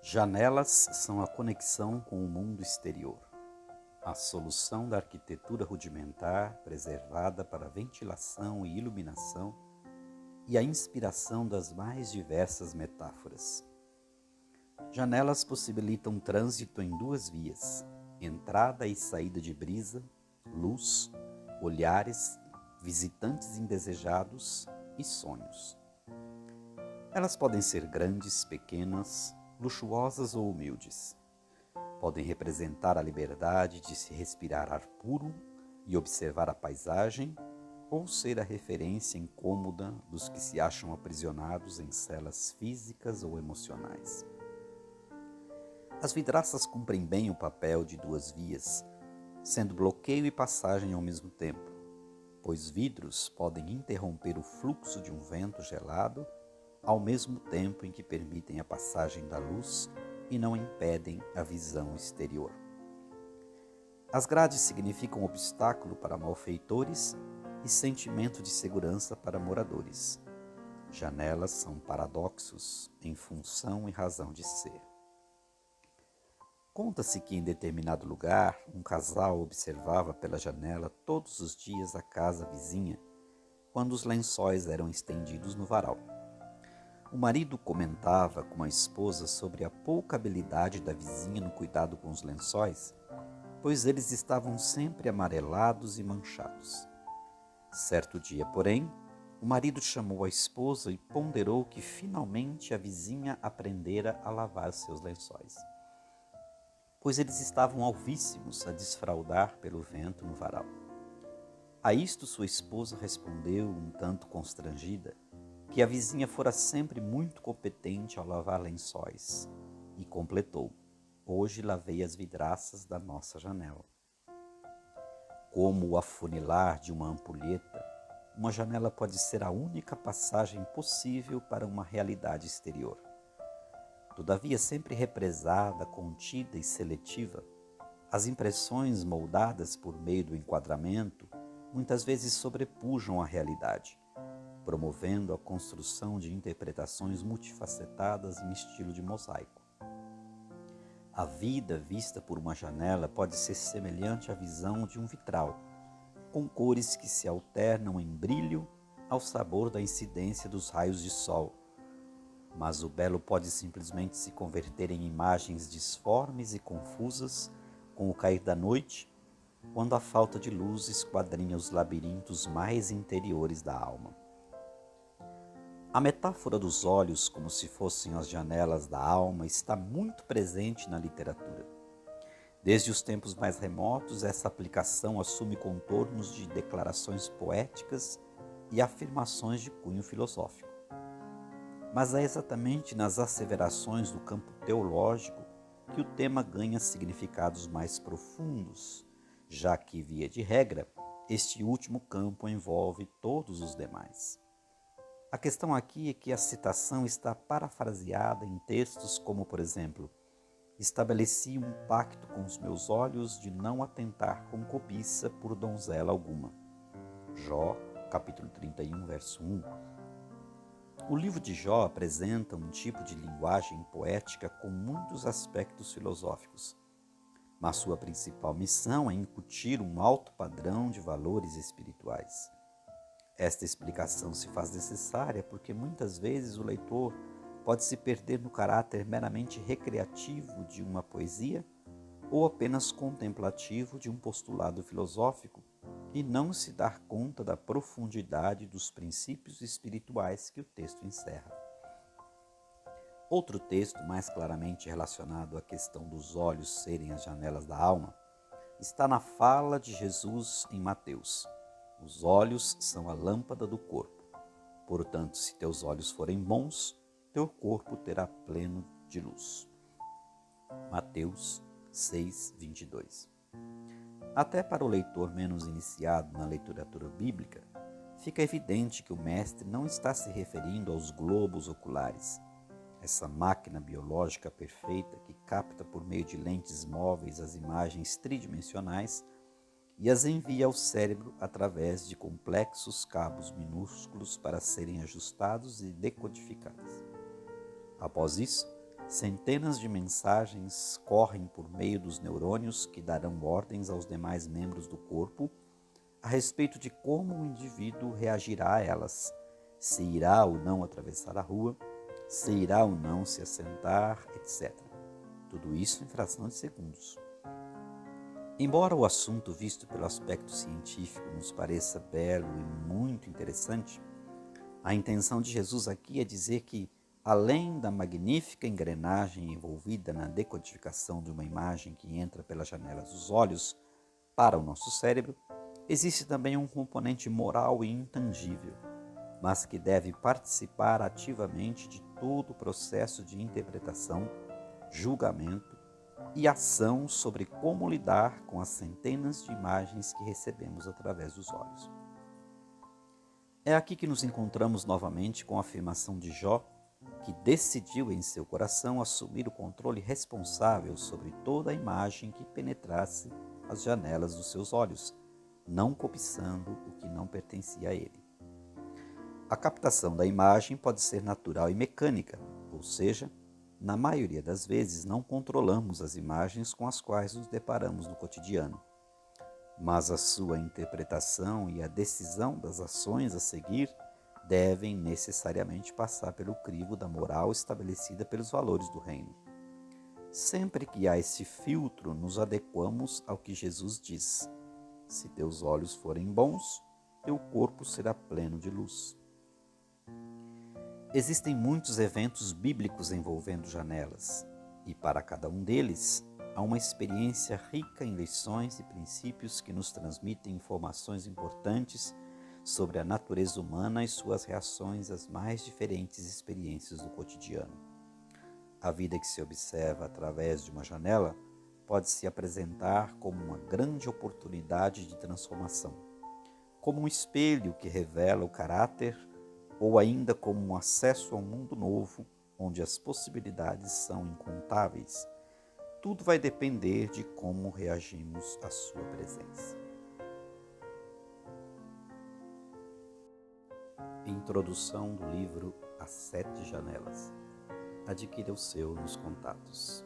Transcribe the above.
Janelas são a conexão com o mundo exterior, a solução da arquitetura rudimentar preservada para ventilação e iluminação e a inspiração das mais diversas metáforas. Janelas possibilitam trânsito em duas vias, entrada e saída de brisa, luz, olhares, visitantes indesejados e sonhos. Elas podem ser grandes, pequenas, luxuosas ou humildes. Podem representar a liberdade de se respirar ar puro e observar a paisagem, ou ser a referência incômoda dos que se acham aprisionados em celas físicas ou emocionais. As vidraças cumprem bem o papel de duas vias, sendo bloqueio e passagem ao mesmo tempo, pois vidros podem interromper o fluxo de um vento gelado ao mesmo tempo em que permitem a passagem da luz e não impedem a visão exterior. As grades significam obstáculo para malfeitores e sentimento de segurança para moradores. Janelas são paradoxos em função e razão de ser. Conta-se que em determinado lugar, um casal observava pela janela todos os dias a casa vizinha, quando os lençóis eram estendidos no varal. O marido comentava com a esposa sobre a pouca habilidade da vizinha no cuidado com os lençóis, pois eles estavam sempre amarelados e manchados. Certo dia, porém, o marido chamou a esposa e ponderou que finalmente a vizinha aprendera a lavar seus lençóis, pois eles estavam alvíssimos a desfraldar pelo vento no varal. A isto sua esposa respondeu, um tanto constrangida, que a vizinha fora sempre muito competente ao lavar lençóis, e completou: hoje lavei as vidraças da nossa janela. Como o afunilar de uma ampulheta, uma janela pode ser a única passagem possível para uma realidade exterior. Todavia, sempre represada, contida e seletiva, as impressões moldadas por meio do enquadramento muitas vezes sobrepujam a realidade, promovendo a construção de interpretações multifacetadas em estilo de mosaico. A vida vista por uma janela pode ser semelhante à visão de um vitral, com cores que se alternam em brilho ao sabor da incidência dos raios de sol. Mas o belo pode simplesmente se converter em imagens disformes e confusas com o cair da noite, quando a falta de luz esquadrinha os labirintos mais interiores da alma. A metáfora dos olhos como se fossem as janelas da alma está muito presente na literatura. Desde os tempos mais remotos, essa aplicação assume contornos de declarações poéticas e afirmações de cunho filosófico. Mas é exatamente nas asseverações do campo teológico que o tema ganha significados mais profundos, já que, via de regra, este último campo envolve todos os demais. A questão aqui é que a citação está parafraseada em textos como, por exemplo, estabeleci um pacto com os meus olhos de não atentar com cobiça por donzela alguma. Jó, capítulo 31, verso 1. O livro de Jó apresenta um tipo de linguagem poética com muitos aspectos filosóficos, mas sua principal missão é incutir um alto padrão de valores espirituais. Esta explicação se faz necessária porque muitas vezes o leitor pode se perder no caráter meramente recreativo de uma poesia ou apenas contemplativo de um postulado filosófico e não se dar conta da profundidade dos princípios espirituais que o texto encerra. Outro texto mais claramente relacionado à questão dos olhos serem as janelas da alma está na fala de Jesus em Mateus. Os olhos são a lâmpada do corpo. Portanto, se teus olhos forem bons, teu corpo terá pleno de luz. Mateus 6, 22. Até para o leitor menos iniciado na literatura bíblica, fica evidente que o mestre não está se referindo aos globos oculares, essa máquina biológica perfeita que capta por meio de lentes móveis as imagens tridimensionais e as envia ao cérebro através de complexos cabos minúsculos para serem ajustados e decodificados. Após isso, Centenas de mensagens correm por meio dos neurônios que darão ordens aos demais membros do corpo a respeito de como o indivíduo reagirá a elas, se irá ou não atravessar a rua, se irá ou não se assentar, etc. Tudo isso em fração de segundos. Embora o assunto visto pelo aspecto científico nos pareça belo e muito interessante, a intenção de Jesus aqui é dizer que, além da magnífica engrenagem envolvida na decodificação de uma imagem que entra pelas janelas dos olhos para o nosso cérebro, existe também um componente moral e intangível, mas que deve participar ativamente de todo o processo de interpretação, julgamento e ação sobre como lidar com as centenas de imagens que recebemos através dos olhos. É aqui que nos encontramos novamente com a afirmação de Jó, que decidiu em seu coração assumir o controle responsável sobre toda a imagem que penetrasse as janelas dos seus olhos, não cobiçando o que não pertencia a ele. A captação da imagem pode ser natural e mecânica, ou seja, na maioria das vezes não controlamos as imagens com as quais nos deparamos no cotidiano. Mas a sua interpretação e a decisão das ações a seguir devem necessariamente passar pelo crivo da moral estabelecida pelos valores do reino. Sempre que há esse filtro, nos adequamos ao que Jesus diz: se teus olhos forem bons, teu corpo será pleno de luz. Existem muitos eventos bíblicos envolvendo janelas, e para cada um deles, há uma experiência rica em lições e princípios que nos transmitem informações importantes sobre a natureza humana e suas reações às mais diferentes experiências do cotidiano. A vida que se observa através de uma janela pode se apresentar como uma grande oportunidade de transformação, como um espelho que revela o caráter ou ainda como um acesso a um mundo novo, onde as possibilidades são incontáveis. Tudo vai depender de como reagimos à sua presença. Introdução do livro As Sete Janelas. Adquira o seu nos contatos.